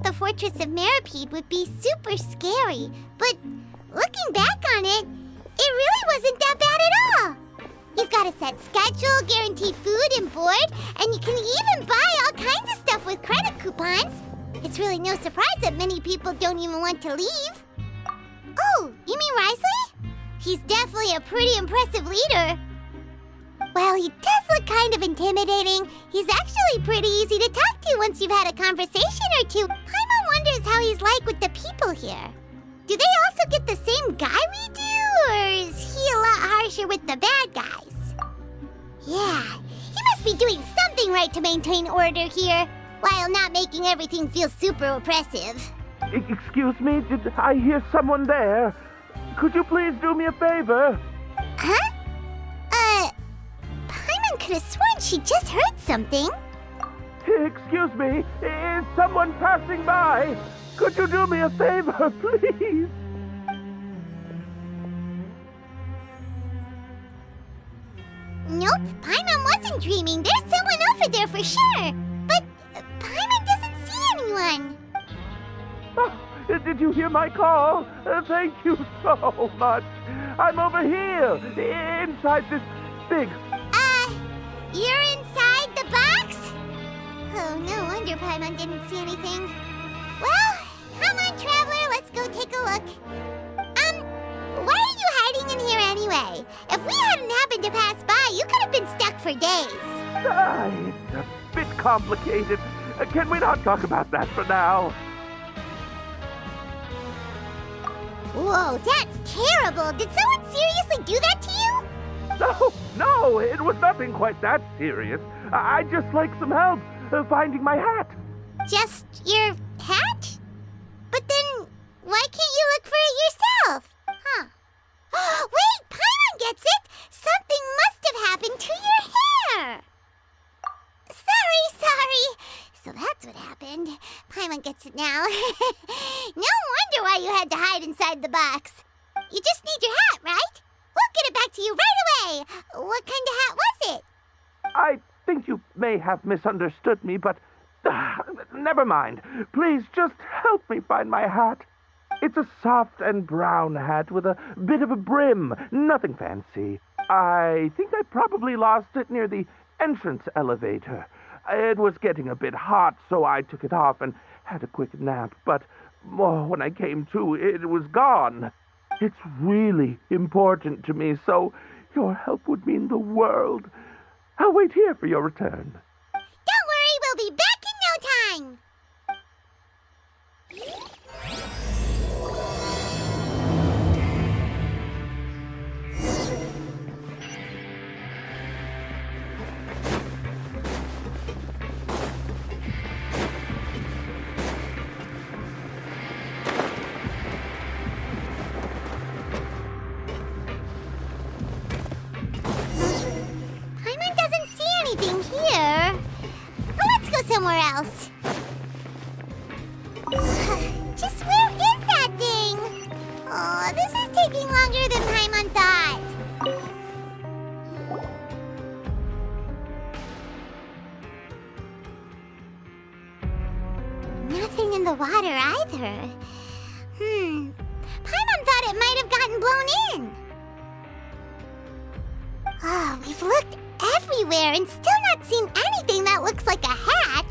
The Fortress of Meripede would be super scary, but looking back on it, it really wasn't that bad at all. You've got a set schedule, guaranteed food and board, and you can even buy all kinds of stuff with credit coupons. It's really no surprise that many people don't even want to leave. Oh, you mean Risley? He's definitely a pretty impressive leader. Well, he does look kind of intimidating. He's actually pretty easy to talk to once you've had a conversation or two. Paimon wonders how he's like with the people here. Do they also get the same guy we do, or is he a lot harsher with the bad guys? Yeah, he must be doing something right to maintain order here, while not making everything feel super oppressive. Excuse me, did I hear someone there? Could you please do me a favor? Huh? Paimon could have sworn she just heard something. Excuse me, is someone passing by? Could you do me a favor, please? Nope, Paimon wasn't dreaming. There's someone over there for sure. But Paimon doesn't see anyone. Oh, did you hear my call? Thank you so much. I'm over here, inside this big... You're inside the box? Oh, no wonder Paimon didn't see anything. Well, come on, Traveler, let's go take a look. Why are you hiding in here anyway? If we hadn't happened to pass by, you could have been stuck for days. It's a bit complicated. Can we not talk about that for now? Whoa, that's terrible. Did someone seriously do that to you? No, it was nothing quite that serious. I'd just like some help finding my hat. Just your hat? But then, why can't you look for it yourself? Huh. Wait, Paimon gets it! Something must have happened to your hair! Sorry. So that's what happened. Paimon gets it now. No wonder why you had to hide inside the box. You just need your hat, right? We'll get it back to you right away. What kind of hat was it? I think you may have misunderstood me, but never mind. Please just help me find my hat. It's a soft and brown hat with a bit of a brim. Nothing fancy. I think I probably lost it near the entrance elevator. It was getting a bit hot, so I took it off and had a quick nap. But when I came to, it was gone. It's really important to me, so your help would mean the world. I'll wait here for your return. Don't worry, we'll be back in no time. Here. Let's go somewhere else. Just where is that thing? Oh, this is taking longer than Paimon thought. Nothing in the water either. Paimon thought it might have gotten blown in. Oh, we've looked everywhere and still not seen anything that looks like a hat.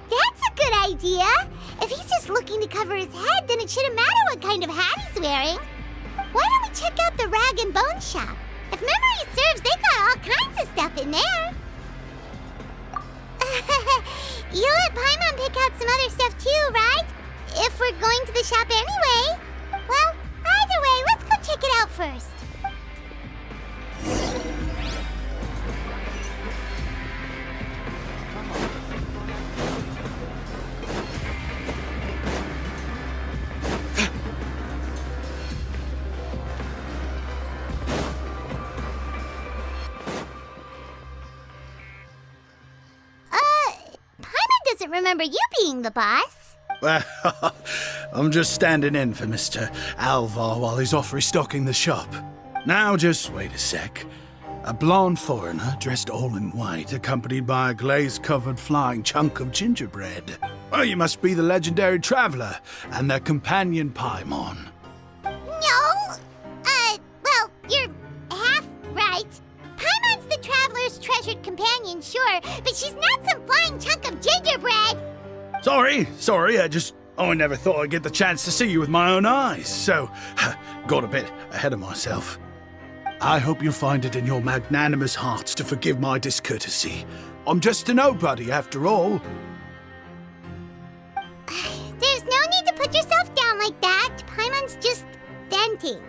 That's a good idea. If he's just looking to cover his head, then it shouldn't matter what kind of hat he's wearing. Why don't we check out the rag and bone shop? If memory serves, they got all kinds of stuff in there. You'll let Paimon pick out some other stuff too, right? If we're going to the shop anyway. Well, either way, let's go check it out first. remember you being the boss. Well, I'm just standing in for Mr. Alvar while he's off restocking the shop. Now, just wait a sec. A blonde foreigner, dressed all in white, accompanied by a glaze-covered flying chunk of gingerbread. Oh, you must be the legendary traveler and their companion Paimon. No! Well, you're half right. Paimon's the traveler's treasured companion, sure, but she's not some flying chunk of gingerbread! Sorry, I never thought I'd get the chance to see you with my own eyes, so got a bit ahead of myself. I hope you'll find it in your magnanimous hearts to forgive my discourtesy. I'm just a nobody, after all. There's no need to put yourself down like that. Paimon's just venting.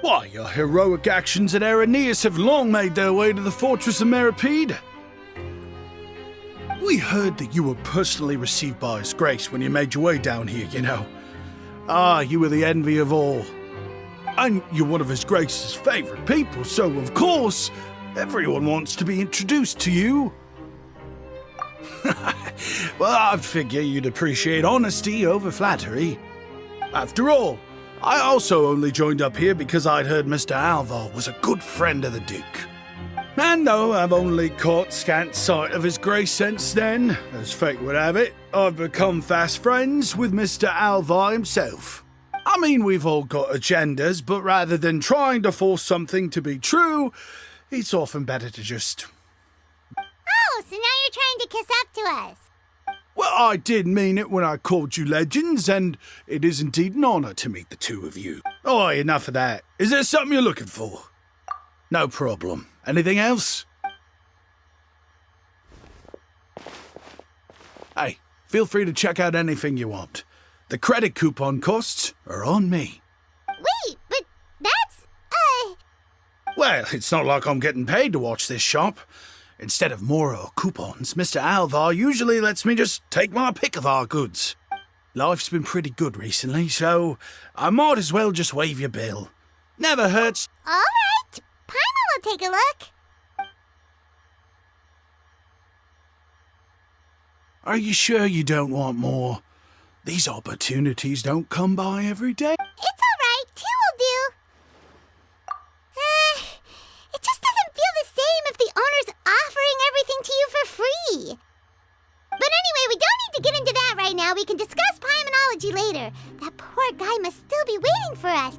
Why, your heroic actions at Araneus have long made their way to the fortress of Meripede. We heard that you were personally received by His Grace when you made your way down here, you know. Ah, you were the envy of all. And you're one of His Grace's favorite people, so of course, everyone wants to be introduced to you. Well, I'd figure you'd appreciate honesty over flattery. After all, I also only joined up here because I'd heard Mr. Alvar was a good friend of the Duke. And though I've only caught scant sight of His Grace since then, as fate would have it, I've become fast friends with Mr. Alvar himself. I mean, we've all got agendas, but rather than trying to force something to be true, it's often better to just... Oh, so now you're trying to kiss up to us. Well, I did mean it when I called you legends, and it is indeed an honor to meet the two of you. Oh, enough of that. Is there something you're looking for? No problem. Anything else? Hey, feel free to check out anything you want. The credit coupon costs are on me. Wait, but that's, Well, it's not like I'm getting paid to watch this shop. Instead of more coupons, Mr. Alvar usually lets me just take my pick of our goods. Life's been pretty good recently, so I might as well just waive your bill. Never hurts. All right. Paimon will take a look. Are you sure you don't want more? These opportunities don't come by every day. It's all right. Two will do. It just doesn't feel the same if the owner's offering everything to you for free. But anyway, we don't need to get into that right now. We can discuss Paimonology later. That poor guy must still be waiting for us.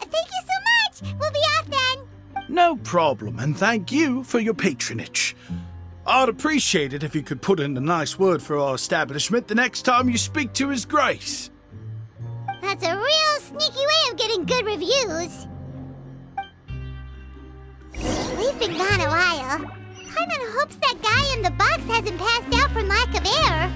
Thank you so much. We'll be off then. No problem, and thank you for your patronage. I'd appreciate it if you could put in a nice word for our establishment the next time you speak to His Grace. That's a real sneaky way of getting good reviews. We've been gone a while. Paimon hopes that guy in the box hasn't passed out from lack of air.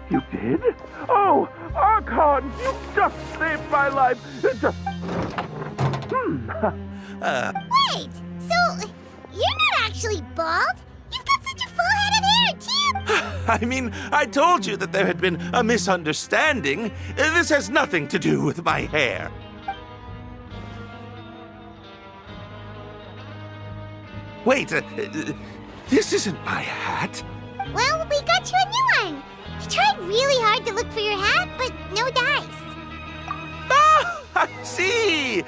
You did? Oh, Archon, you just saved my life. Just... Wait, so you're not actually bald? You've got such a full head of hair, too! I mean, I told you that there had been a misunderstanding. This has nothing to do with my hair. Wait, this isn't my hat. Well, we got you a new one. We tried really hard to look for your hat, but no dice. Ah, I see.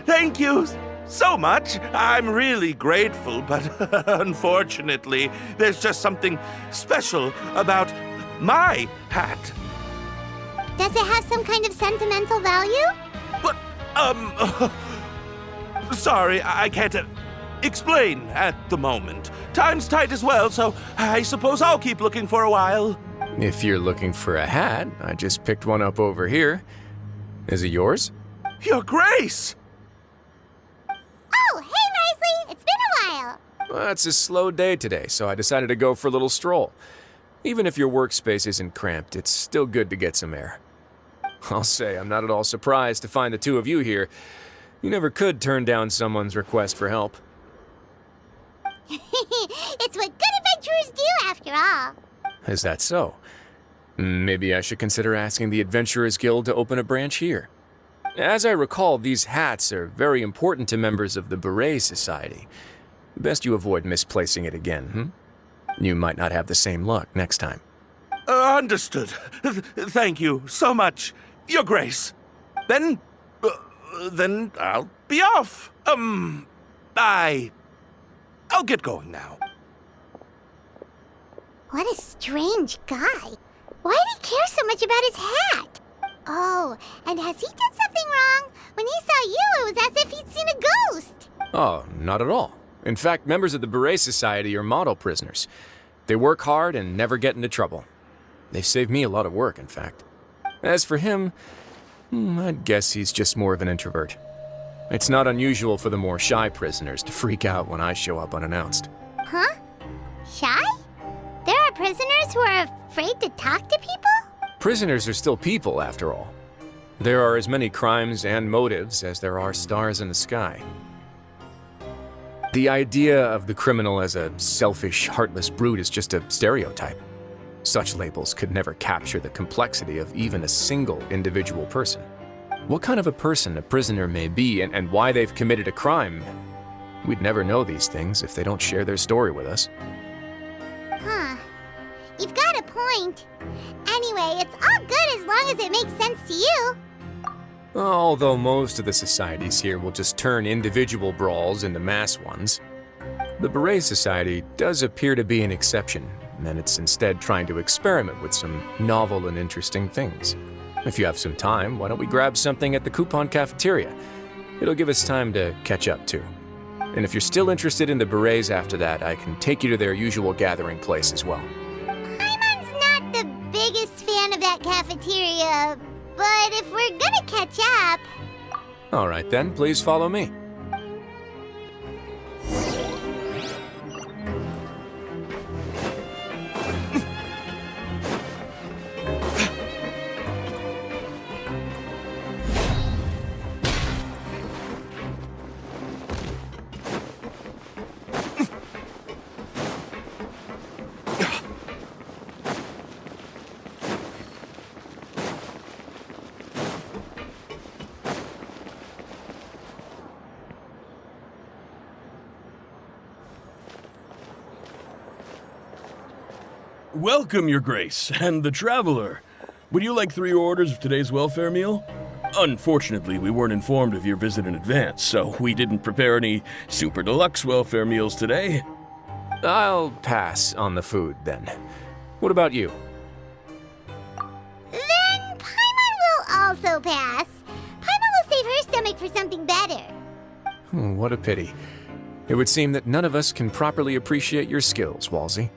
Thank you so much. I'm really grateful, but unfortunately, there's just something special about my hat. Does it have some kind of sentimental value? But, sorry, I can't explain at the moment. Time's tight as well, so I suppose I'll keep looking for a while. If you're looking for a hat, I just picked one up over here. Is it yours? Your Grace! Oh, hey, Risley! It's been a while. Well, it's a slow day today, so I decided to go for a little stroll. Even if your workspace isn't cramped, it's still good to get some air. I'll say I'm not at all surprised to find the two of you here. You never could turn down someone's request for help. It's what good adventurers do, after all. Is that so? Maybe I should consider asking the Adventurers Guild to open a branch here. As I recall, these hats are very important to members of the Beret Society. Best you avoid misplacing it again, You might not have the same luck next time. Understood. Thank you so much, Your Grace. Then I'll be off. I'll get going now. What a strange guy. Why did he care so much about his hat? Oh, and has he done something wrong? When he saw you, it was as if he'd seen a ghost. Oh, not at all. In fact, members of the Beret Society are model prisoners. They work hard and never get into trouble. They've saved me a lot of work, in fact. As for him, I'd guess he's just more of an introvert. It's not unusual for the more shy prisoners to freak out when I show up unannounced. Huh? Shy? There are prisoners who are afraid to talk to people? Prisoners are still people, after all. There are as many crimes and motives as there are stars in the sky. The idea of the criminal as a selfish, heartless brute is just a stereotype. Such labels could never capture the complexity of even a single individual person. What kind of a person a prisoner may be and why they've committed a crime, we'd never know these things if they don't share their story with us. Huh. You've got a point. Anyway, it's all good as long as it makes sense to you. Although most of the societies here will just turn individual brawls into mass ones, the Beret Society does appear to be an exception, and it's instead trying to experiment with some novel and interesting things. If you have some time, why don't we grab something at the Coupon Cafeteria? It'll give us time to catch up, too. And if you're still interested in the Berets after that, I can take you to their usual gathering place as well. Paimon's not the biggest fan of that cafeteria, but if we're gonna catch up... All right then, please follow me. Welcome, Your Grace, and the Traveler. Would you like 3 orders of today's welfare meal? Unfortunately, we weren't informed of your visit in advance, so we didn't prepare any super deluxe welfare meals today. I'll pass on the food, then. What about you? Then Paimon will also pass. Paimon will save her stomach for something better. What a pity. It would seem that none of us can properly appreciate your skills, Walsey.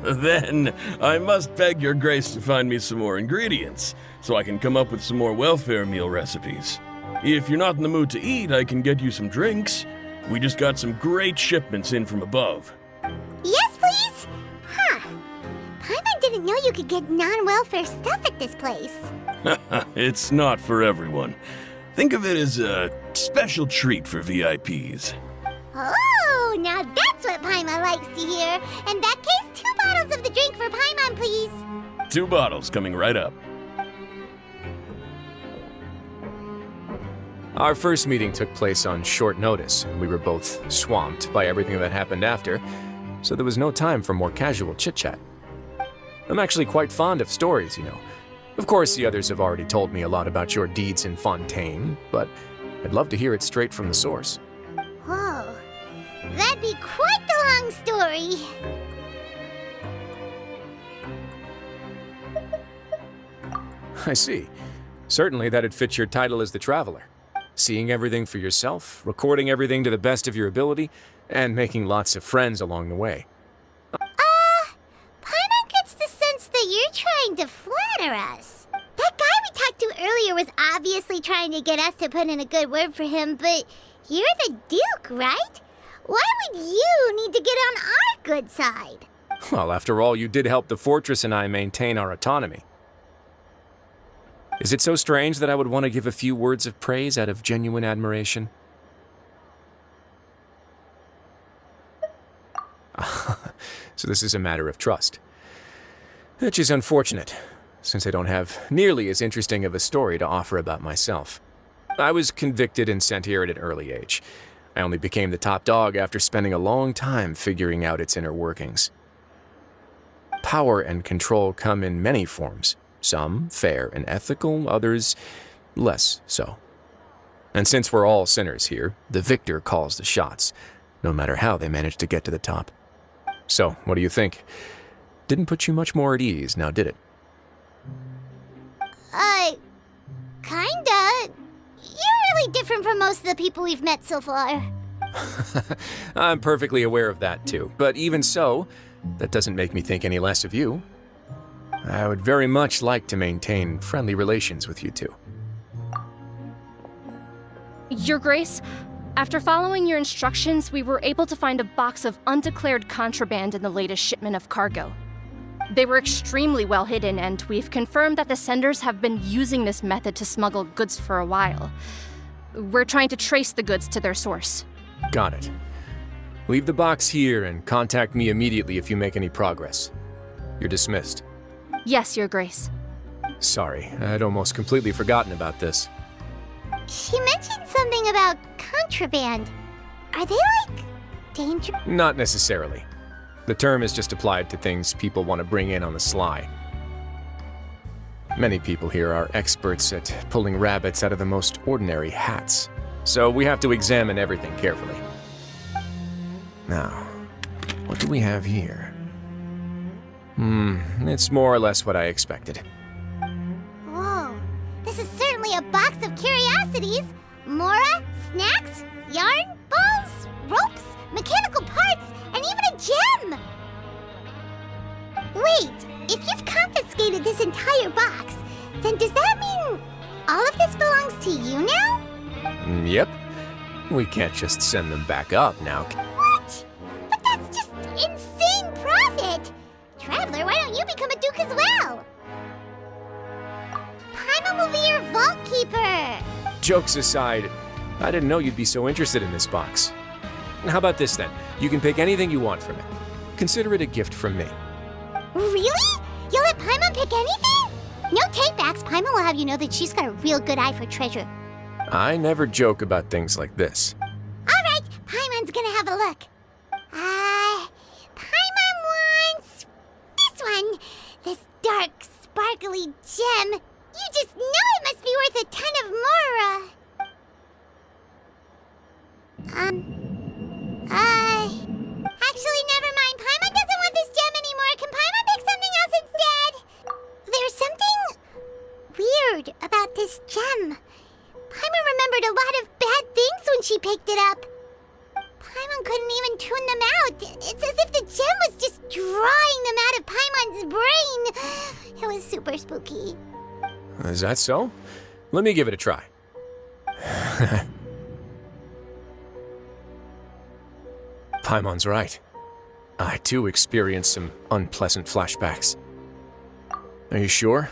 Then I must beg Your Grace to find me some more ingredients, so I can come up with some more welfare meal recipes. If you're not in the mood to eat, I can get you some drinks. We just got some great shipments in from above. Yes, please? Huh. Paimon didn't know you could get non-welfare stuff at this place. It's not for everyone. Think of it as a special treat for VIPs. Oh, now that's what Paimon likes to hear. In that case, 2 bottles of the drink for Paimon, please. 2 bottles coming right up. Our first meeting took place on short notice, and we were both swamped by everything that happened after, so there was no time for more casual chit-chat. I'm actually quite fond of stories, you know. Of course, the others have already told me a lot about your deeds in Fontaine, but I'd love to hear it straight from the source. Whoa. That'd be quite the long story. I see. Certainly that'd fit your title as the Traveler. Seeing everything for yourself, recording everything to the best of your ability, and making lots of friends along the way. Paimon gets the sense that you're trying to flatter us. That guy we talked to earlier was obviously trying to get us to put in a good word for him, but you're the Duke, right? Why would you need to get on our good side? Well, after all, you did help the fortress and I maintain our autonomy. Is it so strange that I would want to give a few words of praise out of genuine admiration? So this is a matter of trust. Which is unfortunate, since I don't have nearly as interesting of a story to offer about myself. I was convicted and sent here at an early age. I only became the top dog after spending a long time figuring out its inner workings. Power and control come in many forms. Some fair and ethical, others less so. And since we're all sinners here, the victor calls the shots, no matter how they manage to get to the top. So, what do you think? Didn't put you much more at ease, now did it? Kinda. You're really different from most of the people we've met so far. I'm perfectly aware of that too, but even so, that doesn't make me think any less of you. I would very much like to maintain friendly relations with you two. Your Grace, after following your instructions, we were able to find a box of undeclared contraband in the latest shipment of cargo. They were extremely well hidden, and we've confirmed that the senders have been using this method to smuggle goods for a while. We're trying to trace the goods to their source. Got it. Leave the box here and contact me immediately if you make any progress. You're dismissed. Yes, Your Grace. Sorry, I'd almost completely forgotten about this. She mentioned something about contraband. Are they, dangerous? Not necessarily. The term is just applied to things people want to bring in on the sly. Many people here are experts at pulling rabbits out of the most ordinary hats, so we have to examine everything carefully. Now, what do we have here? It's more or less what I expected. Whoa, this is certainly a box of curiosities. Mora, snacks, yarn, balls, ropes, mechanical parts, and even a gem! Wait, if you've confiscated this entire box, then does that mean all of this belongs to you now? Yep. We can't just send them back up now. What? But that's just insane profit! Traveler, why don't you become a duke as well? Paimon will be your vault keeper! Jokes aside, I didn't know you'd be so interested in this box. How about this then? You can pick anything you want from it. Consider it a gift from me. Really? You'll let Paimon pick anything? No takebacks. Paimon will have you know that she's got a real good eye for treasure. I never joke about things like this. Alright, Paimon's gonna have a look. Paimon wants this one. This dark, sparkly gem. You just know it must be worth a ton of Mora. Actually, never mind. Paimon doesn't want this gem anymore. Can Paimon pick something else instead? There's something weird about this gem. Paimon remembered a lot of bad things when she picked it up. Paimon couldn't even tune them out. It's as if the gem was just drawing them out of Paimon's brain. It was super spooky. Is that so? Let me give it a try. Paimon's right. I too experienced some unpleasant flashbacks. Are you sure?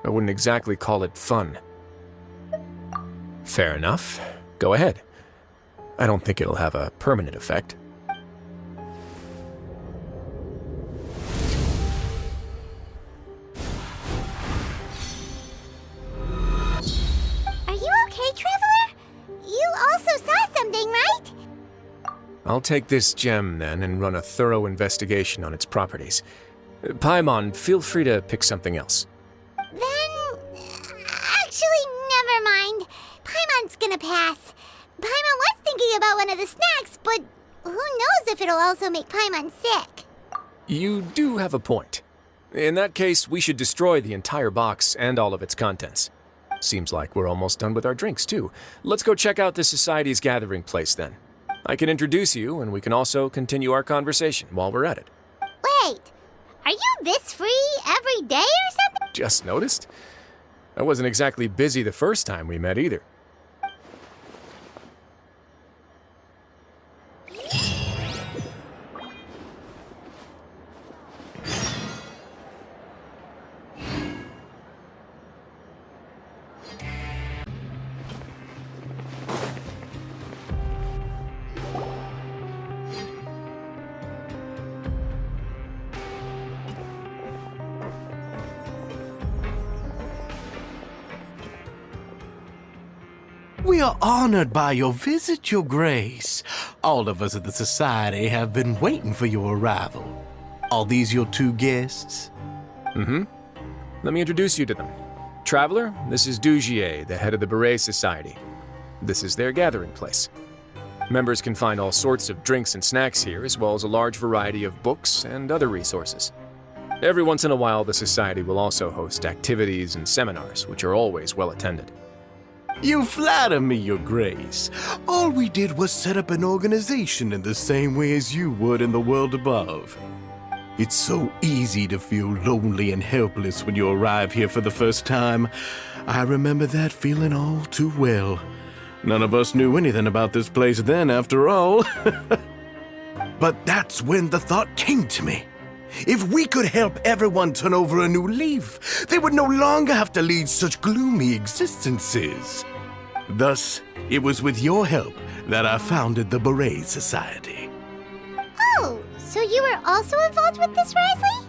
I wouldn't exactly call it fun. Fair enough. Go ahead. I don't think it'll have a permanent effect. Are you okay, Traveler? You also saw something, right? I'll take this gem then and run a thorough investigation on its properties. Paimon, feel free to pick something else. Then, actually, never mind. Paimon's gonna pass. Paimon was thinking about one of the snacks, but who knows if it'll also make Paimon sick. You do have a point. In that case, we should destroy the entire box and all of its contents. Seems like we're almost done with our drinks, too. Let's go check out the Society's gathering place, then. I can introduce you, and we can also continue our conversation while we're at it. Wait, are you this free every day or something? Just noticed? I wasn't exactly busy the first time we met, either. We are honored by your visit, Your Grace. All of us at the Society have been waiting for your arrival. Are these your two guests? Mm-hmm. Let me introduce you to them. Traveler, this is Dugier, the head of the Beret Society. This is their gathering place. Members can find all sorts of drinks and snacks here, as well as a large variety of books and other resources. Every once in a while, the Society will also host activities and seminars, which are always well attended. You flatter me, Your Grace. All we did was set up an organization in the same way as you would in the world above. It's so easy to feel lonely and helpless when you arrive here for the first time. I remember that feeling all too well. None of us knew anything about this place then, after all. But that's when the thought came to me. If we could help everyone turn over a new leaf, they would no longer have to lead such gloomy existences. Thus, it was with your help that I founded the Beret Society. Oh, so you were also involved with this, Risley?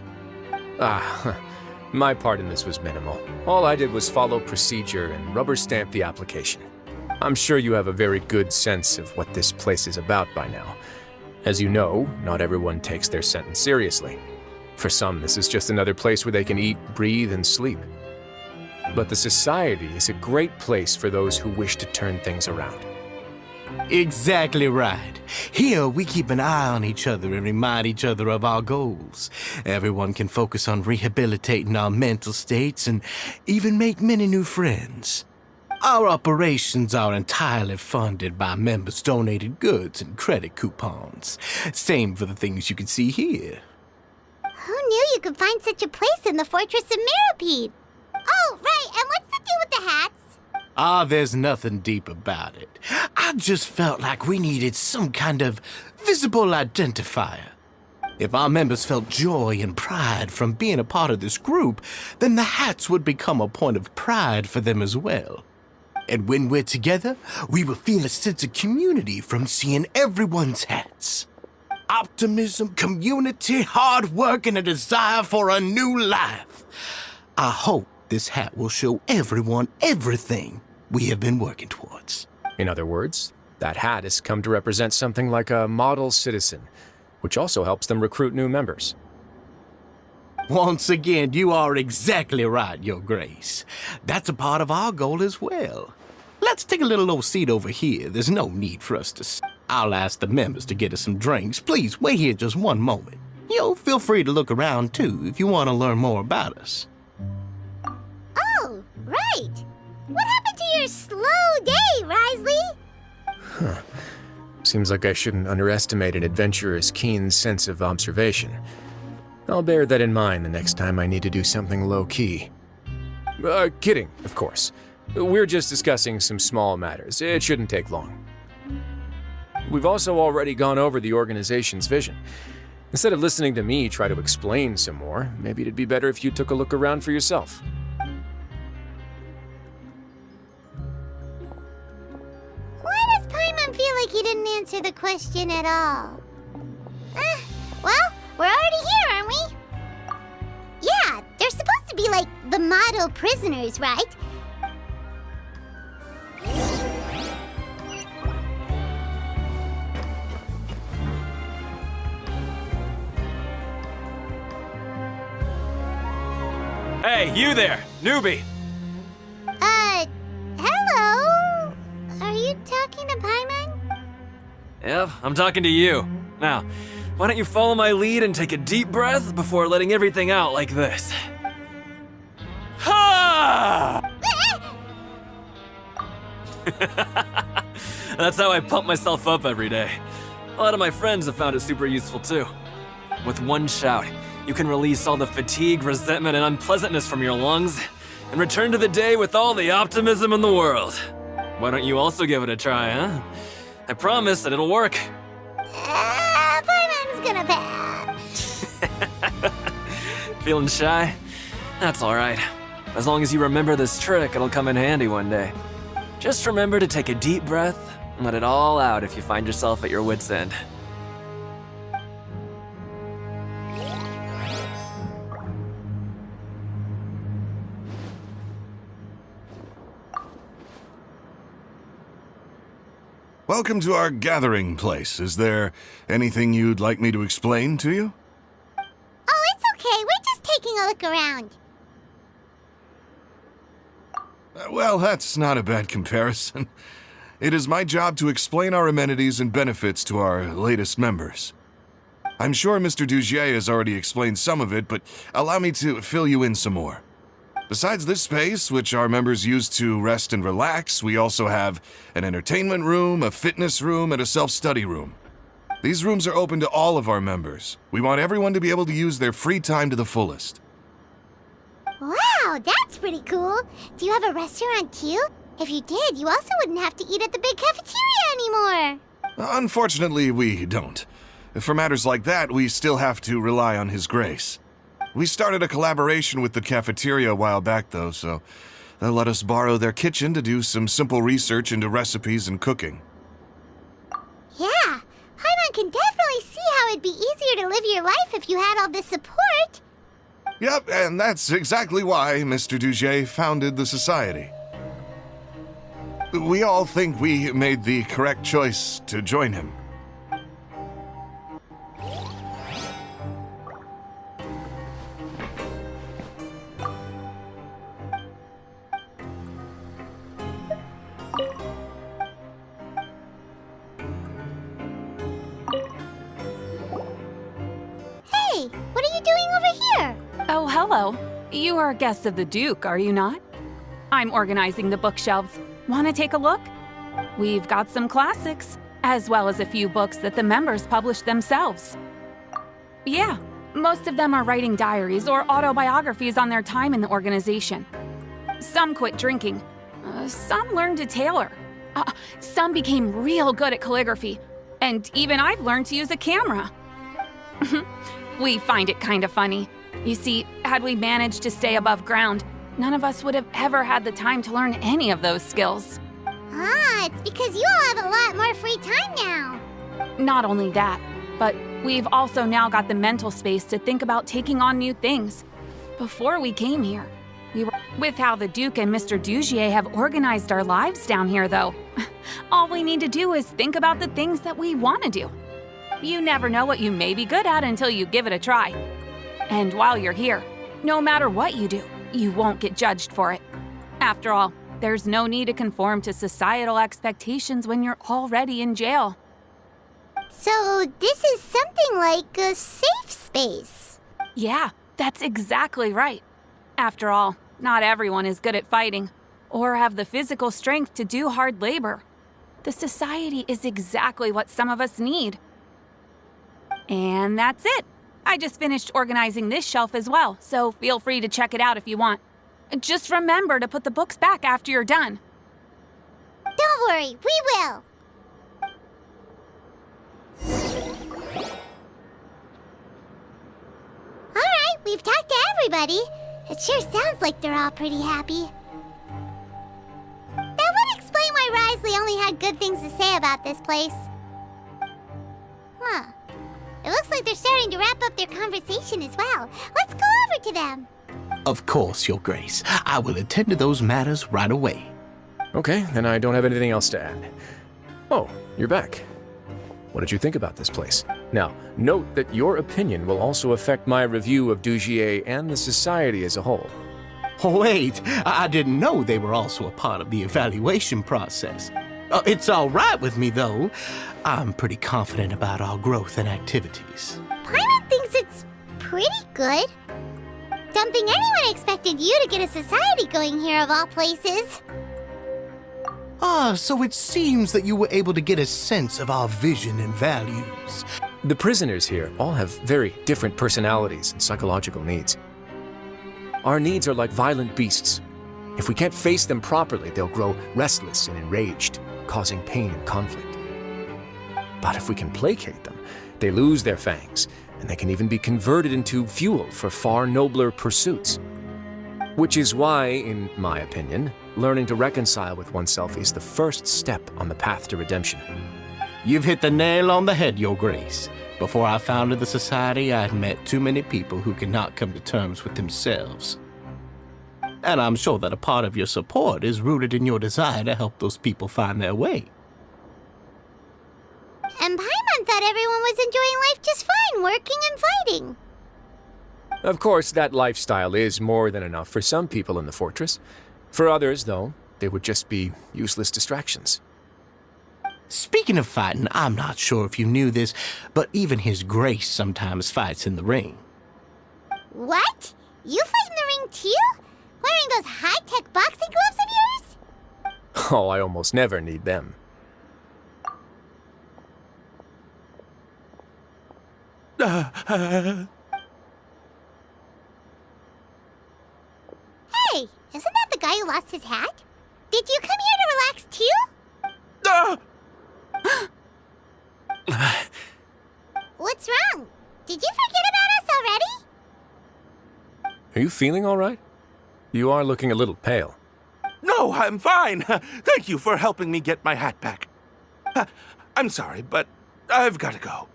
My part in this was minimal. All I did was follow procedure and rubber stamp the application. I'm sure you have a very good sense of what this place is about by now. As you know, not everyone takes their sentence seriously. For some, this is just another place where they can eat, breathe, and sleep. But the Society is a great place for those who wish to turn things around. Exactly right. Here, we keep an eye on each other and remind each other of our goals. Everyone can focus on rehabilitating our mental states and even make many new friends. Our operations are entirely funded by members' donated goods and credit coupons. Same for the things you can see here. Who knew you could find such a place in the Fortress of Mirapede? Oh, right, and what's the deal with the hats? There's nothing deep about it. I just felt like we needed some kind of visible identifier. If our members felt joy and pride from being a part of this group, then the hats would become a point of pride for them as well. And when we're together, we will feel a sense of community from seeing everyone's hats. Optimism, community, hard work, and a desire for a new life. I hope this hat will show everyone everything we have been working towards. In other words, that hat has come to represent something like a model citizen, which also helps them recruit new members. Once again, you are exactly right, Your Grace. That's a part of our goal as well. Let's take a little old seat over here. There's no need for us to... I'll ask the members to get us some drinks. Please, wait here just one moment. Feel free to look around, too, if you want to learn more about us. Oh, right. What happened to your slow day, Risley? Seems like I shouldn't underestimate an adventurer's keen sense of observation. I'll bear that in mind the next time I need to do something low-key. Kidding, of course. We're just discussing some small matters. It shouldn't take long. We've also already gone over the organization's vision. Instead of listening to me try to explain some more, maybe it'd be better if you took a look around for yourself. Why does Paimon feel like he didn't answer the question at all? Well, we're already here, aren't we? Yeah, they're supposed to be like the model prisoners, right? Hey, you there, newbie! Hello? Are you talking to Paimon? Yep, I'm talking to you. Now, why don't you follow my lead and take a deep breath before letting everything out like this? Ha! That's how I pump myself up every day. A lot of my friends have found it super useful too. With one shout, you can release all the fatigue, resentment, and unpleasantness from your lungs and return to the day with all the optimism in the world. Why don't you also give it a try, huh? I promise that it'll work. Paimon's gonna pass. Feeling shy? That's alright. As long as you remember this trick, it'll come in handy one day. Just remember to take a deep breath and let it all out if you find yourself at your wit's end. Welcome to our gathering place. Is there anything you'd like me to explain to you? Oh, it's okay. We're just taking a look around. Well, that's not a bad comparison. It is my job to explain our amenities and benefits to our latest members. I'm sure Mr. Dugier has already explained some of it, but allow me to fill you in some more. Besides this space, which our members use to rest and relax, we also have an entertainment room, a fitness room, and a self-study room. These rooms are open to all of our members. We want everyone to be able to use their free time to the fullest. Wow, that's pretty cool. Do you have a restaurant too? If you did, you also wouldn't have to eat at the big cafeteria anymore. Unfortunately, we don't. For matters like that, we still have to rely on His grace. We started a collaboration with the cafeteria a while back, though, so they'll let us borrow their kitchen to do some simple research into recipes and cooking. Yeah, Paimon can definitely see how it'd be easier to live your life if you had all this support. Yep, and that's exactly why Mr. Dugier founded the society. We all think we made the correct choice to join him. Hey, what are you doing over here? Oh, hello. You are guests of the Duke, are you not? I'm organizing the bookshelves. Want to take a look? We've got some classics, as well as a few books that the members publish themselves. Yeah, most of them are writing diaries or autobiographies on their time in the organization. Some quit drinking. Some learned to tailor. Some became real good at calligraphy. And even I've learned to use a camera. We find it kind of funny. You see, had we managed to stay above ground, none of us would have ever had the time to learn any of those skills. Ah, it's because you all have a lot more free time now. Not only that, but we've also now got the mental space to think about taking on new things. Before we came here, we were with how the Duke and Mr. Dugier have organized our lives down here, though. All we need to do is think about the things that we want to do. You never know what you may be good at until you give it a try. And while you're here, no matter what you do, you won't get judged for it. After all, there's no need to conform to societal expectations when you're already in jail. So this is something like a safe space. Yeah, that's exactly right. After all, not everyone is good at fighting, or have the physical strength to do hard labor. The society is exactly what some of us need. And that's it. I just finished organizing this shelf as well, so feel free to check it out if you want. Just remember to put the books back after you're done. Don't worry, we will. Alright, we've talked to everybody. It sure sounds like they're all pretty happy. That would explain why Risley only had good things to say about this place. Huh. It looks like they're starting to wrap up their conversation as well. Let's go over to them. Of course, Your Grace. I will attend to those matters right away. Okay, then I don't have anything else to add. Oh, you're back. What did you think about this place? Now, note that your opinion will also affect my review of Dugier and the society as a whole. Wait, I didn't know they were also a part of the evaluation process. It's all right with me, though. I'm pretty confident about our growth and activities. Paimon thinks it's pretty good. Don't think anyone expected you to get a society going here of all places. So it seems that you were able to get a sense of our vision and values. The prisoners here all have very different personalities and psychological needs. Our needs are like violent beasts. If we can't face them properly, they'll grow restless and enraged, causing pain and conflict. But if we can placate them, they lose their fangs, and they can even be converted into fuel for far nobler pursuits. Which is why, in my opinion, learning to reconcile with oneself is the first step on the path to redemption. You've hit the nail on the head, Your Grace. Before I founded the society, I had met too many people who could not come to terms with themselves. And I'm sure that a part of your support is rooted in your desire to help those people find their way. And Paimon thought everyone was enjoying life just fine, working and fighting. Of course, that lifestyle is more than enough for some people in the fortress. For others, though, they would just be useless distractions. Speaking of fighting, I'm not sure if you knew this, but even His Grace sometimes fights in the ring. What? You fight in the ring too? Wearing those high-tech boxing gloves of yours? Oh, I almost never need them. Hey, isn't that the guy who lost his hat? Did you come here to relax too? What's wrong? Did you forget about us already? Are you feeling all right? You are looking a little pale. No, I'm fine. Thank you for helping me get my hat back. I'm sorry, but I've got to go.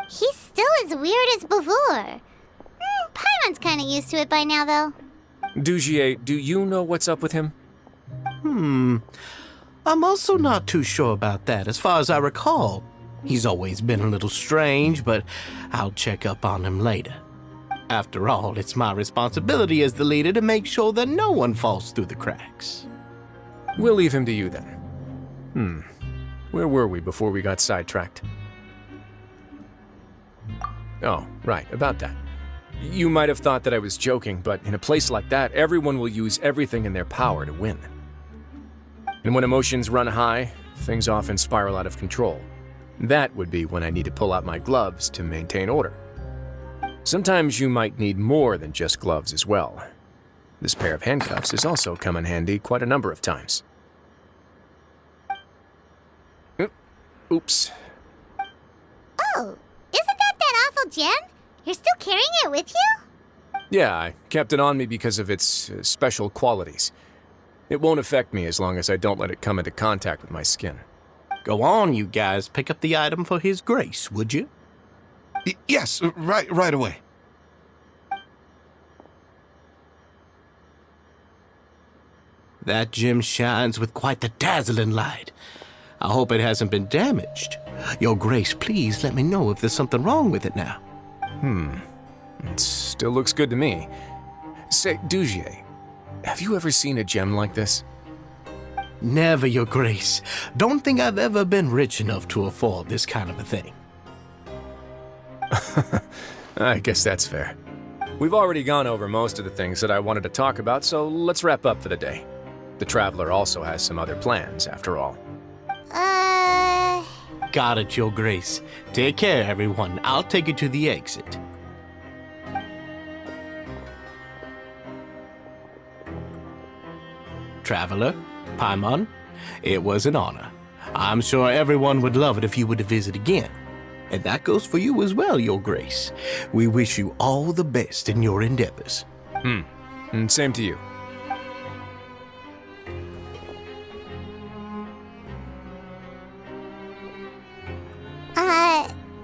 He's still as weird as before. Paimon's kind of used to it by now, though. Dugier, do you know what's up with him? I'm also not too sure about that. As far as I recall, he's always been a little strange, but I'll check up on him later. After all, it's my responsibility as the leader to make sure that no one falls through the cracks. We'll leave him to you then. Where were we before we got sidetracked? Oh, right, about that. You might have thought that I was joking, but in a place like that, everyone will use everything in their power to win. And when emotions run high, things often spiral out of control. That would be when I need to pull out my gloves to maintain order. Sometimes you might need more than just gloves as well. This pair of handcuffs has also come in handy quite a number of times. Oops. Oh, isn't that awful gem? You're still carrying it with you? Yeah, I kept it on me because of its special qualities. It won't affect me as long as I don't let it come into contact with my skin. Go on, you guys. Pick up the item for His Grace, would you? Yes, right away. That gem shines with quite the dazzling light. I hope it hasn't been damaged. Your Grace, please let me know if there's something wrong with it now. It still looks good to me. Say, Dugier, have you ever seen a gem like this? Never, Your Grace. Don't think I've ever been rich enough to afford this kind of a thing. I guess that's fair. We've already gone over most of the things that I wanted to talk about, so let's wrap up for the day. The Traveler also has some other plans, after all. Got it, Your Grace. Take care, everyone. I'll take you to the exit. Traveler, Paimon, it was an honor. I'm sure everyone would love it if you were to visit again. And that goes for you as well, Your Grace. We wish you all the best in your endeavors. And same to you.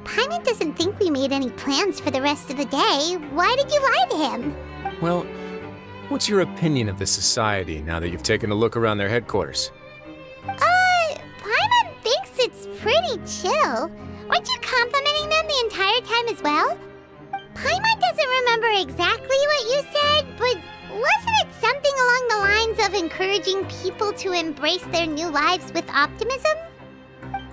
Paimon doesn't think we made any plans for the rest of the day. Why did you lie to him? Well, what's your opinion of the society now that you've taken a look around their headquarters? Paimon thinks it's pretty chill. Weren't you complimenting them the entire time as well? Paimon doesn't remember exactly what you said, but wasn't it something along the lines of encouraging people to embrace their new lives with optimism?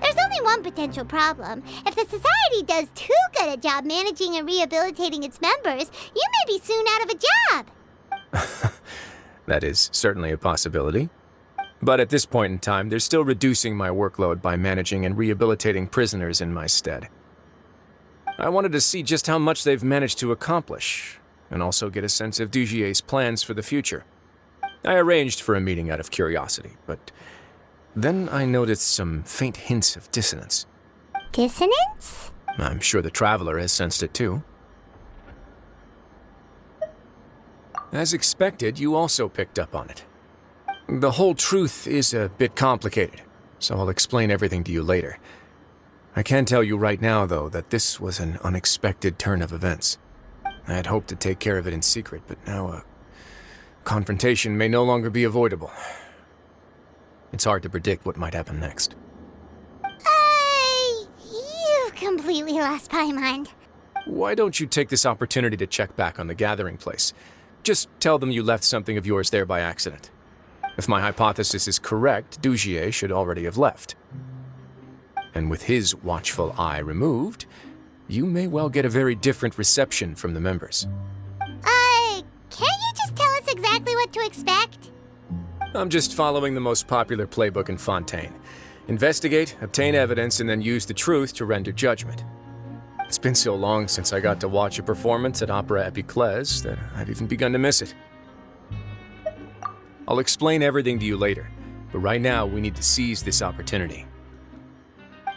There's only one potential problem. If the society does too good a job managing and rehabilitating its members, you may be soon out of a job. That is certainly a possibility. But at this point in time, they're still reducing my workload by managing and rehabilitating prisoners in my stead. I wanted to see just how much they've managed to accomplish, and also get a sense of Dugier's plans for the future. I arranged for a meeting out of curiosity, but then I noticed some faint hints of dissonance. Dissonance? I'm sure the Traveler has sensed it too. As expected, you also picked up on it. The whole truth is a bit complicated, so I'll explain everything to you later. I can tell you right now, though, that this was an unexpected turn of events. I had hoped to take care of it in secret, but now a confrontation may no longer be avoidable. It's hard to predict what might happen next. You completely lost Paimon. Why don't you take this opportunity to check back on the gathering place? Just tell them you left something of yours there by accident. If my hypothesis is correct, Dugier should already have left. And with his watchful eye removed, you may well get a very different reception from the members. Can't you just tell us exactly what to expect? I'm just following the most popular playbook in Fontaine. Investigate, obtain evidence, and then use the truth to render judgment. It's been so long since I got to watch a performance at Opera Epiclese that I've even begun to miss it. I'll explain everything to you later, but right now we need to seize this opportunity.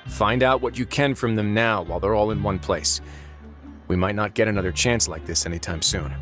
Find out what you can from them now while they're all in one place. We might not get another chance like this anytime soon.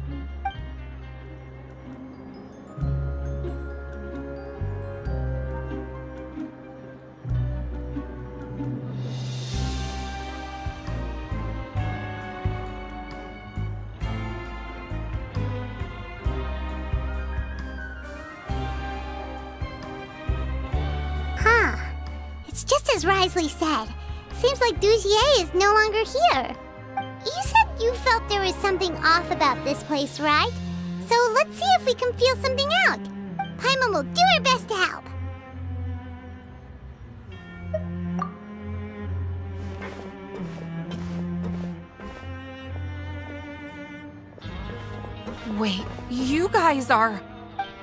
It's just as Risley said. Seems like Dugier is no longer here. You said you felt there was something off about this place, right? So let's see if we can feel something out. Paimon will do her best to help. Wait, you guys are...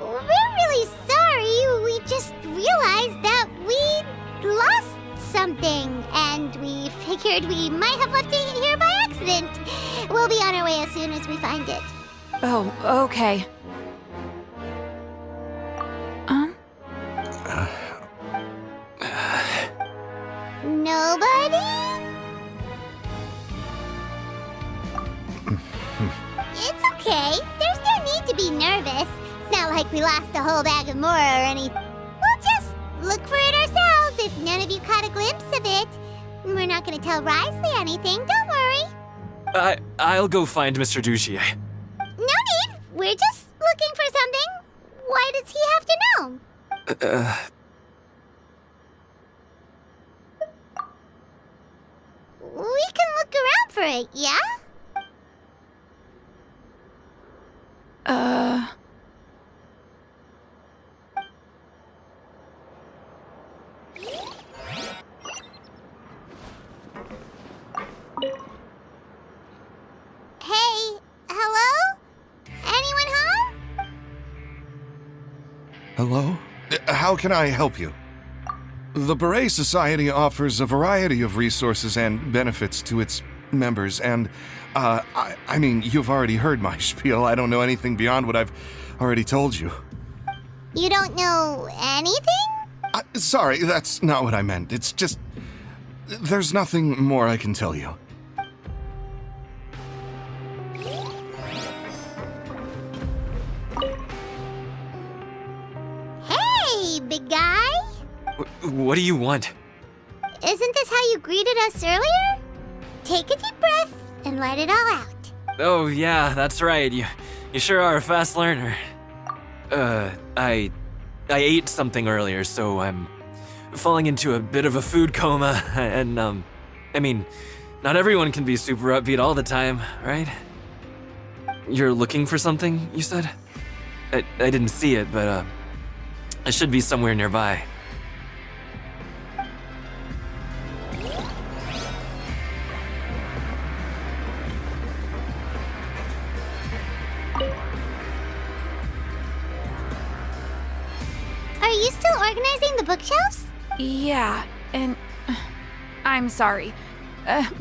We're really sorry. We just realized that we lost something, and we figured we might have left it here by accident. We'll be on our way as soon as we find it. Oh, okay. Nobody? It's okay. There's no need to be nervous. It's not like we lost a whole bag of Mora or anything. We'll just look for it ourselves if none of you caught a glimpse of it. We're not going to tell Risley anything, don't worry. I'll go find Mr. Dugier. No need. We're just looking for something. Why does he have to know? We can look around for it, yeah? Hey, hello? Anyone home? Hello? How can I help you? The Beret Society offers a variety of resources and benefits to its members, and, I mean, you've already heard my spiel. I don't know anything beyond what I've already told you. You don't know anything? Sorry, that's not what I meant. It's just... there's nothing more I can tell you. Hey, big guy. What do you want? Isn't this how you greeted us earlier? Take a deep breath and let it all out. Oh, yeah, that's right. You sure are a fast learner. I ate something earlier, so I'm falling into a bit of a food coma, and, I mean, not everyone can be super upbeat all the time, right? You're looking for something, you said? I didn't see it, but, it should be somewhere nearby. Are you still organizing the bookshelves? Yeah, and... I'm sorry.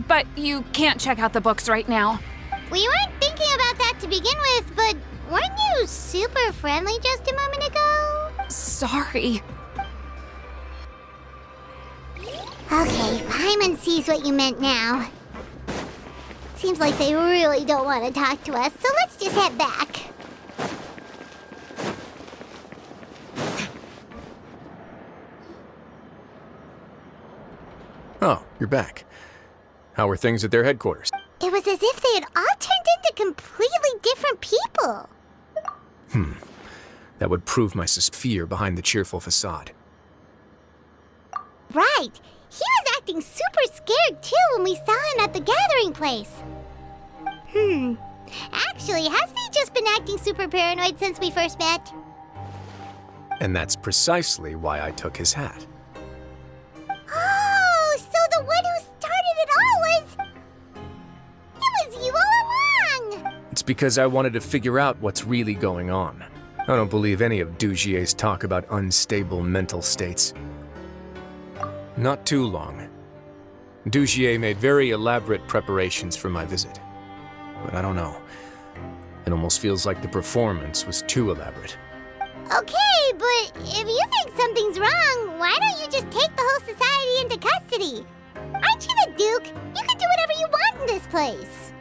But you can't check out the books right now. We weren't thinking about that to begin with, but weren't you super friendly just a moment ago? Sorry. Okay, Paimon sees what you meant now. Seems like they really don't want to talk to us, so let's just head back. Oh, you're back. How were things at their headquarters? It was as if they had all turned into completely different people. That would prove my fear behind the cheerful facade. Right. He was acting super scared too when we saw him at the gathering place. Actually, hasn't he just been acting super paranoid since we first met? And that's precisely why I took his hat. Oh, so the one who started it all was... It was you all along! It's because I wanted to figure out what's really going on. I don't believe any of Dugier's talk about unstable mental states. Not too long. Dugier made very elaborate preparations for my visit. But I don't know. It almost feels like the performance was too elaborate. Okay, but if you think something's wrong, why don't you just take the whole society into custody? Aren't you the Duke? You can do whatever you want in this place.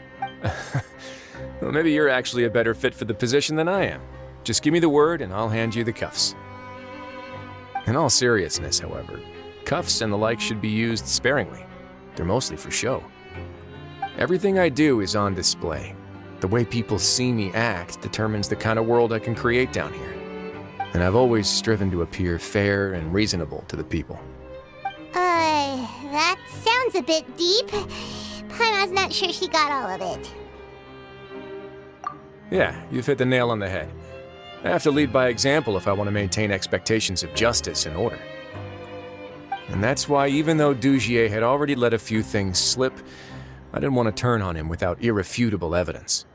Well, maybe you're actually a better fit for the position than I am. Just give me the word and I'll hand you the cuffs. In all seriousness, however, cuffs and the like should be used sparingly. They're mostly for show. Everything I do is on display. The way people see me act determines the kind of world I can create down here. And I've always striven to appear fair and reasonable to the people. That sounds a bit deep. Paimon's not sure she got all of it. Yeah, you've hit the nail on the head. I have to lead by example if I want to maintain expectations of justice and order. And that's why, even though Dugier had already let a few things slip, I didn't want to turn on him without irrefutable evidence.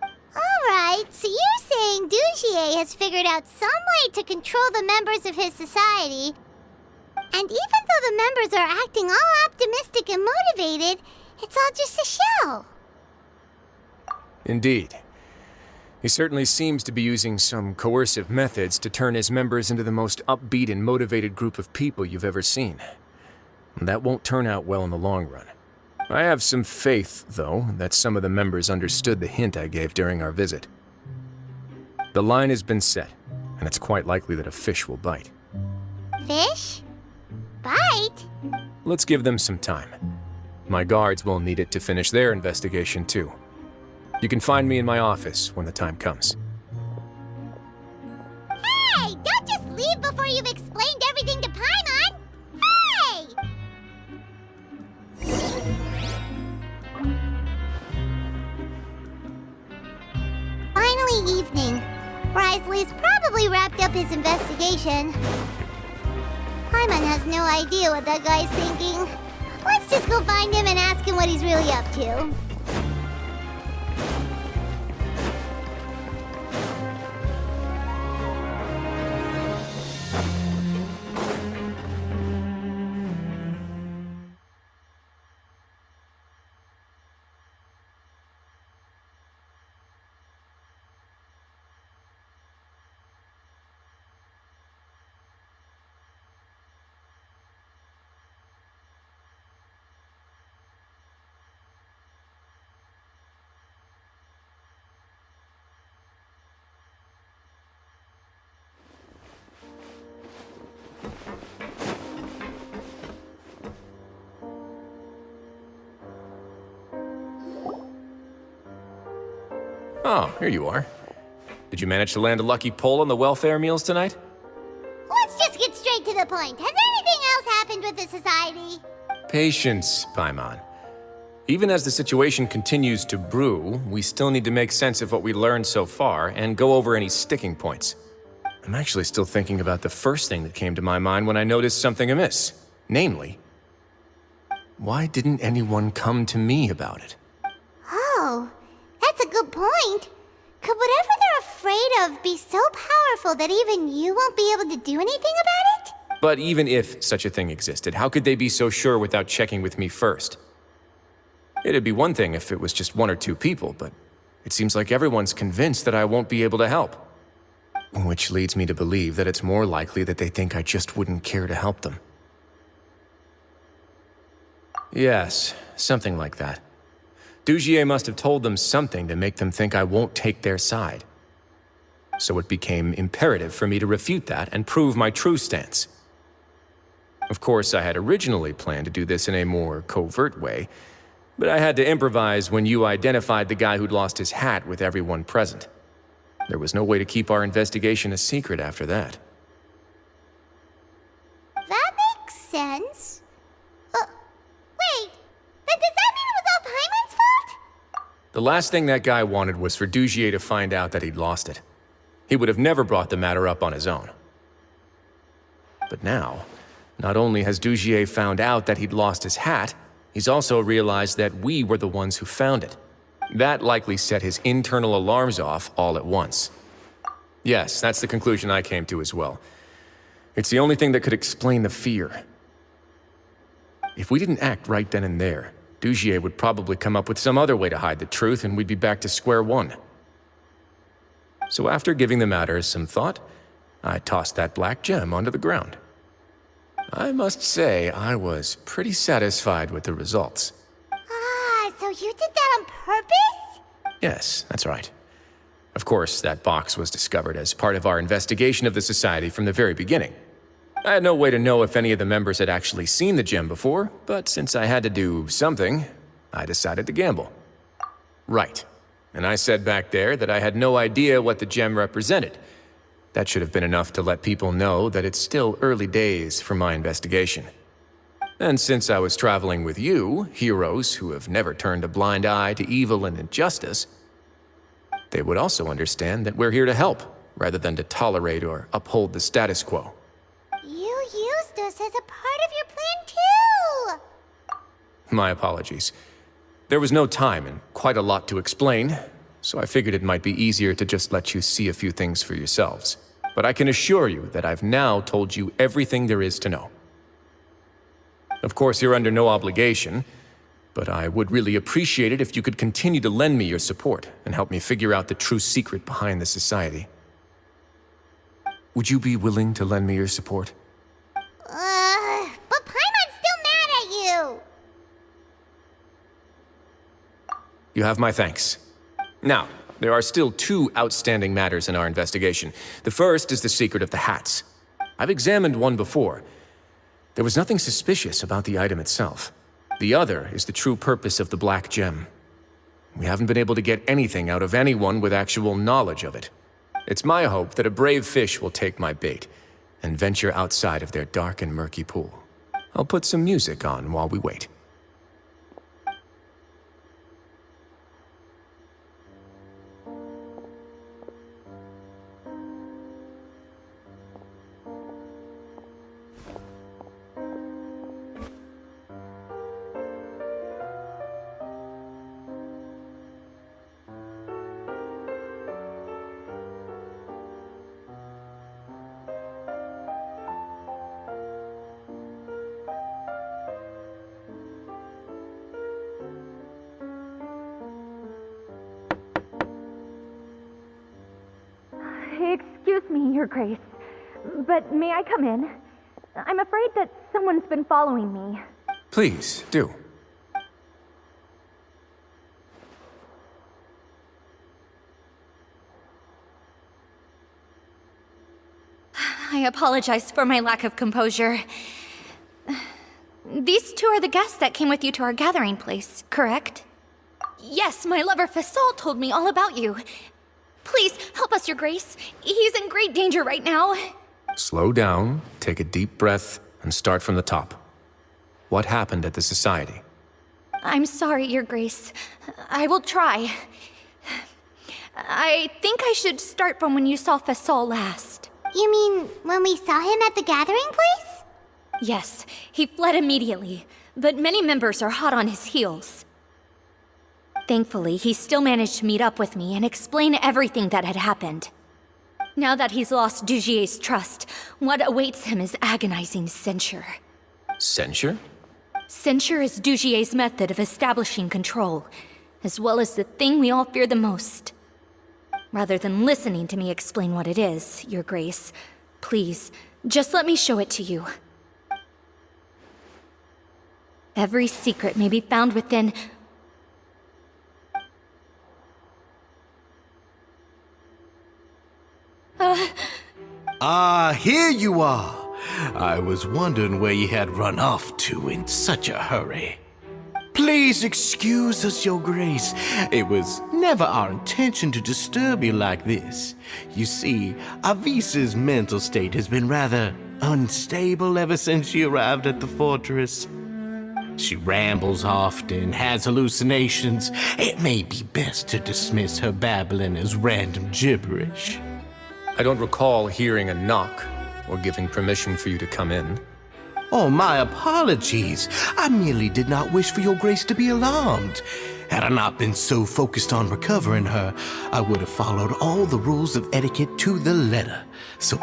Alright, so you're saying Dugier has figured out some way to control the members of his society. And even though the members are acting all optimistic and motivated, it's all just a show. Indeed. He certainly seems to be using some coercive methods to turn his members into the most upbeat and motivated group of people you've ever seen. And that won't turn out well in the long run. I have some faith, though, that some of the members understood the hint I gave during our visit. The line has been set, and it's quite likely that a fish will bite. Fish? Bite? Let's give them some time. My guards will need it to finish their investigation, too. You can find me in my office when the time comes. Hey! Don't just leave before you've explained everything to Paimon! Hey! Finally evening. Risley's probably wrapped up his investigation. Paimon has no idea what that guy's thinking. Let's just go find him and ask him what he's really up to. Oh, here you are. Did you manage to land a lucky pull on the welfare meals tonight? Let's just get straight to the point. Has anything else happened with the society? Patience, Paimon. Even as the situation continues to brew, we still need to make sense of what we learned so far and go over any sticking points. I'm actually still thinking about the first thing that came to my mind when I noticed something amiss. Namely, why didn't anyone come to me about it? Oh, that's a good point. Could whatever they're afraid of be so powerful that even you won't be able to do anything about it? But even if such a thing existed, how could they be so sure without checking with me first? It'd be one thing if it was just one or two people, but it seems like everyone's convinced that I won't be able to help. Which leads me to believe that it's more likely that they think I just wouldn't care to help them. Yes, something like that. Dugier must have told them something to make them think I won't take their side. So it became imperative for me to refute that and prove my true stance. Of course, I had originally planned to do this in a more covert way, but I had to improvise when you identified the guy who'd lost his hat with everyone present. There was no way to keep our investigation a secret after that. That makes sense. The last thing that guy wanted was for Dugier to find out that he'd lost it. He would have never brought the matter up on his own. But now, not only has Dugier found out that he'd lost his hat, he's also realized that we were the ones who found it. That likely set his internal alarms off all at once. Yes, that's the conclusion I came to as well. It's the only thing that could explain the fear. If we didn't act right then and there, Dugier would probably come up with some other way to hide the truth, and we'd be back to square one. So after giving the matter some thought, I tossed that black gem onto the ground. I must say, I was pretty satisfied with the results. Ah, so you did that on purpose? Yes, that's right. Of course, that box was discovered as part of our investigation of the Society from the very beginning. I had no way to know if any of the members had actually seen the gem before, but since I had to do something, I decided to gamble. Right. And I said back there that I had no idea what the gem represented. That should have been enough to let people know that it's still early days for my investigation. And since I was traveling with you, heroes who have never turned a blind eye to evil and injustice, they would also understand that we're here to help, rather than to tolerate or uphold the status quo. You used us as a part of your plan too! My apologies. There was no time and quite a lot to explain, so I figured it might be easier to just let you see a few things for yourselves. But I can assure you that I've now told you everything there is to know. Of course, you're under no obligation, but I would really appreciate it if you could continue to lend me your support and help me figure out the true secret behind the Society. Would you be willing to lend me your support? But Paimon's still mad at you! You have my thanks. Now, there are still two outstanding matters in our investigation. The first is the secret of the hats. I've examined one before. There was nothing suspicious about the item itself. The other is the true purpose of the black gem. We haven't been able to get anything out of anyone with actual knowledge of it. It's my hope that a brave fish will take my bait and venture outside of their dark and murky pool. I'll put some music on while we wait. Excuse me, Your Grace, but may I come in? I'm afraid that someone's been following me. Please, do. I apologize for my lack of composure. These two are the guests that came with you to our gathering place, correct? Yes, my lover Fasol told me all about you. Please, help us, Your Grace. He's in great danger right now. Slow down, take a deep breath, and start from the top. What happened at the Society? I'm sorry, Your Grace. I will try. I think I should start from when you saw Fasol last. You mean when we saw him at the gathering place? Yes, he fled immediately, but many members are hot on his heels. Thankfully, he still managed to meet up with me and explain everything that had happened. Now that he's lost Dugier's trust, what awaits him is agonizing censure. Censure? Censure is Dugier's method of establishing control, as well as the thing we all fear the most. Rather than listening to me explain what it is, Your Grace, please, just let me show it to you. Every secret may be found within... Here you are. I was wondering where you had run off to in such a hurry. Please excuse us, Your Grace. It was never our intention to disturb you like this. You see, Avisa's mental state has been rather unstable ever since she arrived at the fortress. She rambles often, has hallucinations. It may be best to dismiss her babbling as random gibberish. I don't recall hearing a knock or giving permission for you to come in. Oh, my apologies. I merely did not wish for your grace to be alarmed. Had I not been so focused on recovering her, I would have followed all the rules of etiquette to the letter. So...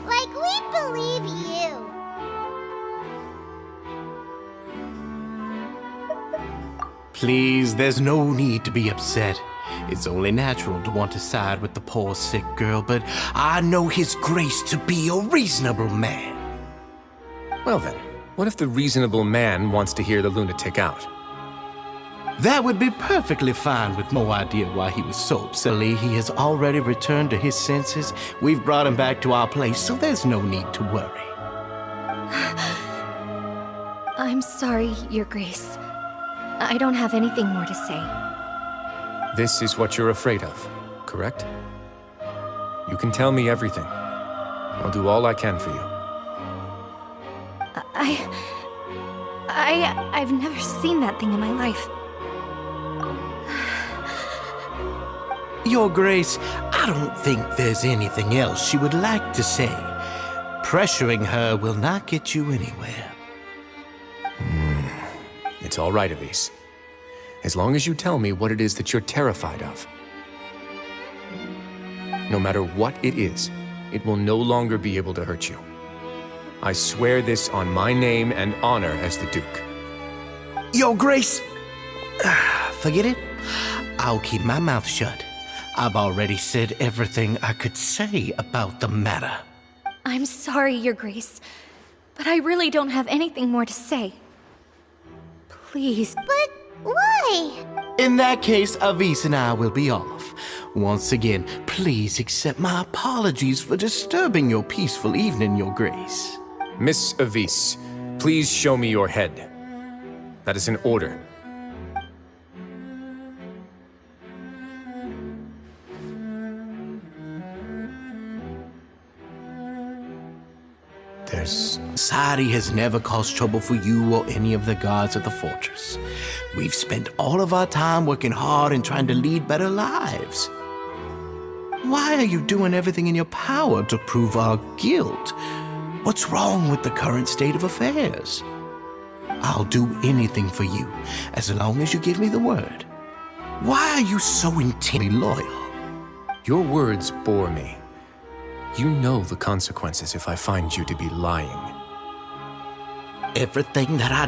Like we believe you. Please, there's no need to be upset. It's only natural to want to side with the poor sick girl, but I know his grace to be a reasonable man. Well then, what if the reasonable man wants to hear the lunatic out? That would be perfectly fine with no idea why he was so upset. He has already returned to his senses. We've brought him back to our place, so there's no need to worry. I'm sorry, Your Grace. I don't have anything more to say. This is what you're afraid of, correct? You can tell me everything. I'll do all I can for you. I've never seen that thing in my life. Your Grace, I don't think there's anything else she would like to say. Pressuring her will not get you anywhere. It's all right, Avise. As long as you tell me what it is that you're terrified of. No matter what it is, it will no longer be able to hurt you. I swear this on my name and honor as the Duke. Your Grace, forget it. I'll keep my mouth shut. I've already said everything I could say about the matter. I'm sorry, Your Grace, but I really don't have anything more to say. Please. But why? In that case, Avise and I will be off. Once again, please accept my apologies for disturbing your peaceful evening, Your Grace. Miss Avise, please show me your head. That is an order. Society has never caused trouble for you or any of the guards at the fortress. We've spent all of our time working hard and trying to lead better lives. Why are you doing everything in your power to prove our guilt? What's wrong with the current state of affairs? I'll do anything for you, as long as you give me the word. Why are you so intensely loyal? Your words bore me. You know the consequences if I find you to be lying. Everything that I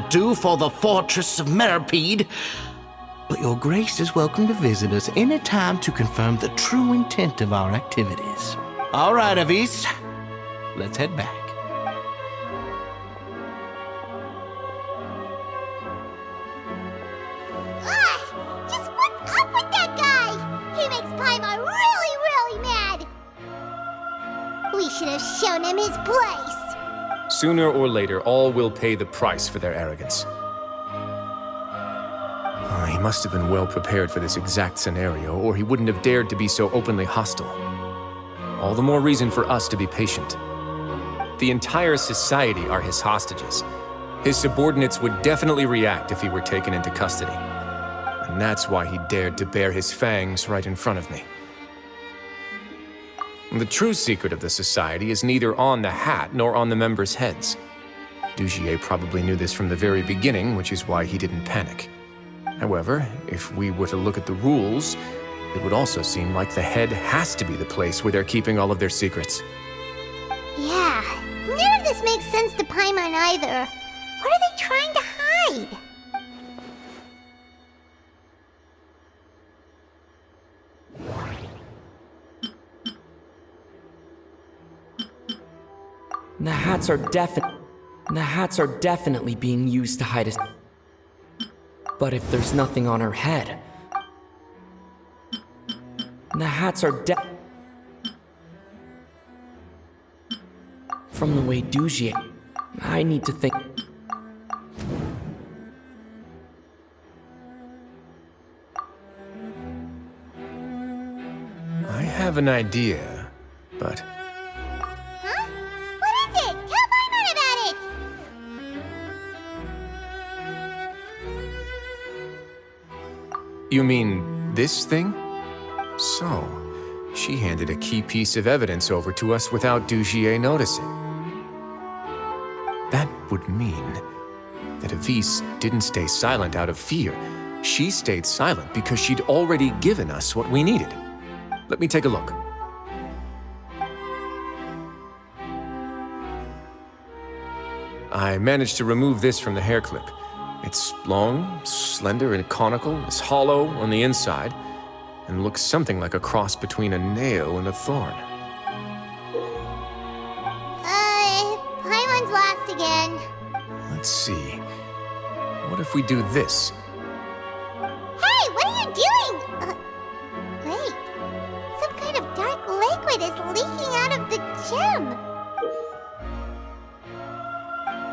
do for the fortress of Meripede. But Your Grace is welcome to visit us any time to confirm the true intent of our activities. All right, Avise. Let's head back. Just what's up with that guy? He makes Paimon really, really mad. We should have shown him his place. Sooner or later, all will pay the price for their arrogance. He must have been well prepared for this exact scenario, or he wouldn't have dared to be so openly hostile. All the more reason for us to be patient. The entire society are his hostages. His subordinates would definitely react if he were taken into custody. And that's why he dared to bare his fangs right in front of me. The true secret of the society is neither on the hat nor on the members' heads. Dugier probably knew this from the very beginning, which is why he didn't panic. However, if we were to look at the rules, it would also seem like the head has to be the place where they're keeping all of their secrets. Yeah, none of this makes sense to Paimon either. What are they trying to hide? The hats are definitely being used to hide us. But if there's nothing on her head, the hats are from the way Dugier, I need to think. I have an idea, but... Huh? What is it? Tell Paimon about it! You mean this thing? So, she handed a key piece of evidence over to us without Dugier noticing. That would mean that Avise didn't stay silent out of fear. She stayed silent because she'd already given us what we needed. Let me take a look. I managed to remove this from the hair clip. It's long, slender, and conical, is hollow on the inside, and looks something like a cross between a nail and a thorn. Paimon's last again. Let's see. What if we do this? Hey, what are you doing? Wait. Some kind of dark liquid is leaking out of the gem.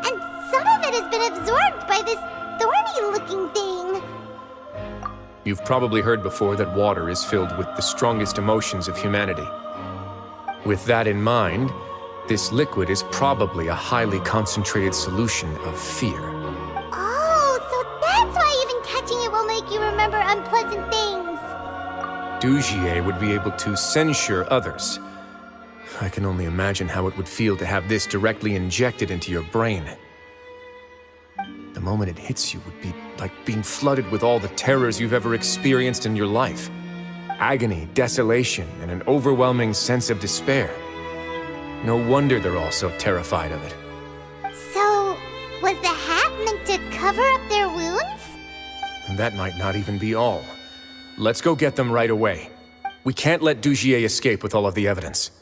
And some of it has been absorbed by this thorny-looking thing. You've probably heard before that water is filled with the strongest emotions of humanity. With that in mind, this liquid is probably a highly concentrated solution of fear. Oh, so that's why even touching it will make you remember unpleasant things. Dugier would be able to censure others. I can only imagine how it would feel to have this directly injected into your brain. The moment it hits you would be like being flooded with all the terrors you've ever experienced in your life. Agony, desolation, and an overwhelming sense of despair. No wonder they're all so terrified of it. So, was the hat meant to cover up their wounds? And that might not even be all. Let's go get them right away. We can't let Dugier escape with all of the evidence.